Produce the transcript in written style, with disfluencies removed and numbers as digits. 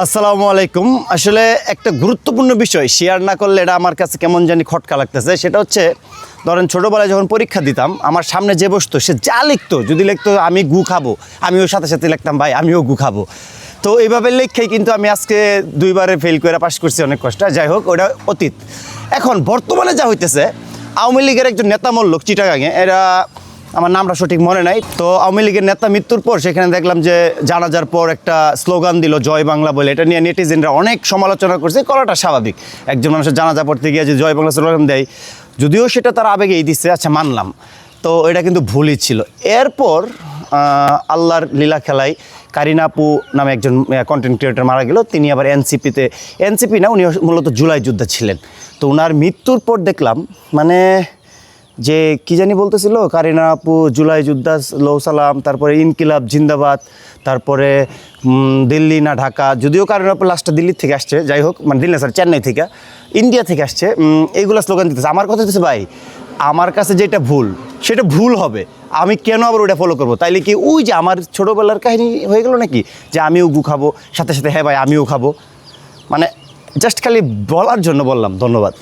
আসসালামু আলাইকুম। আসলে একটা গুরুত্বপূর্ণ বিষয় শেয়ার না করলে এটা আমার কাছে কেমন জানি খটকা লাগতেছে। সেটা হচ্ছে ধরেন ছোটোবেলায় যখন পরীক্ষা দিতাম, আমার সামনে যে বসতো সে যা লিখতো, যদি লিখতো আমি গু খাবো, আমি ওর সাথে সাথে লিখতাম ভাই আমিও গু খাবো। তো এইভাবে লিখেই কিন্তু আমি আজকে দুইবারে ফেল করে পাশ করছি অনেক কষ্ট। যাই হোক, ওটা অতীত। এখন বর্তমানে যা হইতেছে, আওয়ামী লীগের একজন নেতা মল্ল চিটাগাঙে, এরা আমার নামটা সঠিক মনে নাই। তো আওয়ামী লীগের নেতা মৃত্যুর পর সেখানে দেখলাম যে জানাজার পর একটা স্লোগান দিল জয় বাংলা বলে। এটা নিয়ে নেটিজেনরা অনেক সমালোচনা করছে, করাটা স্বাভাবিক। একজন মানুষের জানাজা পড়তে গিয়ে যে জয় বাংলা স্লোগান দেয়, যদিও সেটা তার আবেগেই দিচ্ছে, আচ্ছা মানলাম। তো এটা কিন্তু ভুলই ছিল। এরপর আল্লাহর লীলা খেলায় কারিনা আপু নামে একজন কন্টেন্ট ক্রিয়েটর মারা গেল। তিনি আবার এনসিপি না, উনি মূলত জুলাই যোদ্ধা ছিলেন। তো ওনার মৃত্যুর পর দেখলাম মানে যে কী জানি বলতেছিল, কারিনা আপু জুলাই যোদ্ধা লৌ সালাম, তারপরে ইনকিলাব জিন্দাবাদ, তারপরে দিল্লি না ঢাকা, যদিও কারিনা আপু লাস্টটা দিল্লি থেকে আসছে, যাই হোক মানে দিল্লি না স্যার চেন্নাই থেকে, ইন্ডিয়া থেকে আসছে, এইগুলো স্লোগান দিতেছে। আমার কথা হচ্ছে ভাই, আমার কাছে যেটা ভুল সেটা ভুল হবে, আমি কেন আবার ওটা ফলো করবো? তাইলে কি ওই যে আমার ছোটোবেলার কাহিনী হয়ে গেল নাকি, যে আমিও গু খাবো, সাথে সাথে হ্যাঁ ভাই আমিও খাবো? মানে জাস্ট খালি বলার জন্য বললাম। ধন্যবাদ।